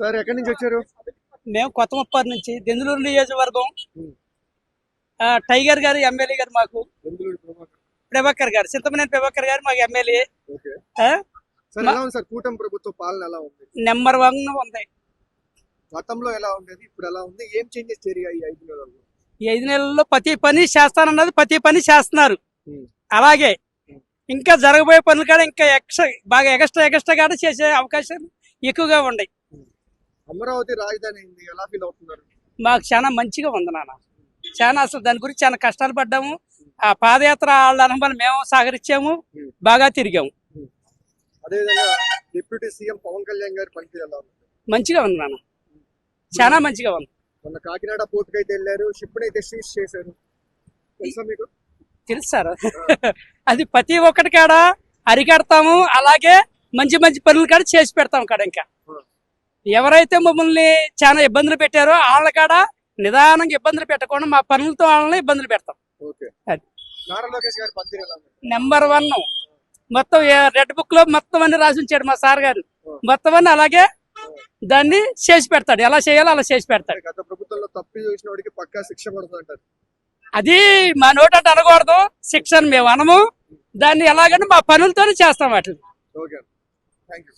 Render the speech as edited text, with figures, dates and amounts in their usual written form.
Sir ఎక్కడి నుంచి వచ్చారు? మేము కొత్త ముప్పారు నుంచి దెందులూరు నియోజకవర్గం. టైగర్ గారు ఎమ్మెల్యే గారు మాకు ప్రభాకర్ గారు, చింతమనేని ప్రభాకర్ గారు మాకు ఎమ్మెల్యే. సార్ ఎలా ఉంది సార్ కూటమి ప్రభుత్వ పాలన ఎలా ఉంది? నెంబర్ 1 ఉంది. గతంలో ఎలా ఉండేది, ఇప్పుడు ఎలా ఉంది, ఏం చేంజెస్ జరిగాయి ఈ 5 నెలల్లో? ఈ 5 నెలల్లో ప్రతి పని చేస్తానన్నది ప్రతి పని చేస్తున్నారు. అలాగే ఇంకా జరగబోయే పనులు కూడా ఇంకా బాగా ఎక్స్ట్రా కూడా చేసే అవకాశాలు ఎక్కువగా ఉన్నాయి. అమరావతి రాజధాని అయింది, ఎలా ఫీల్ అవుతున్నారు? మాకు చాలా మంచిగా ఉంది నాన్న. చాలా అసలు దాని గురించి చాలా కష్టాలు పడ్డాము. ఆ పాదయాత్ర వాళ్ళ అనుభవం మేము సహకరించాము, బాగా తిరిగాము. అదేవిధంగా డిప్యూటీ సీఎం పవన్ కళ్యాణ్ గారి పనితీరు ఎలా ఉంది? మంచిగా ఉంది నాన్న, చాలా మంచిగా ఉంది. మొన్న కాకినాడ పోర్టుకి అయితే వెళ్ళారు, షిప్ అయితే సీజ్ చేశారు, తెలుసా మీకు? తెలుసు సార్. అది ప్రతి ఒక్కటి కాడ అరికడతాము, అలాగే మంచి మంచి పనులు కాడ చేసి పెడతాం కాడ. ఇంకా ఎవరైతే మమ్మల్ని చాలా ఇబ్బందులు పెట్టారో వాళ్ళ కాడ నిదానంగా ఇబ్బందులు పెట్టకుండా మా పనులతో వాళ్ళని ఇబ్బందులు పెడతాం. నెంబర్ 1 మొత్తం రెడ్ బుక్ లో మొత్తం అన్ని రాసి ఉంచాడు మా సార్ గారు. మొత్తం అన్ని అలాగే దాన్ని చేసి పెడతాడు, ఎలా చేయాలో అలా చేసి పెడతాడు. గత ప్రభుత్వంలో తప్పు చేసిన వాడికి పక్కా శిక్ష పడుతుంటారు. అది మా నోటంటే అనకూడదు, శిక్షను మేము అనము. దాన్ని ఎలాగని మా పనులతోనే చేస్తాం వాటిని. Okay, thank you.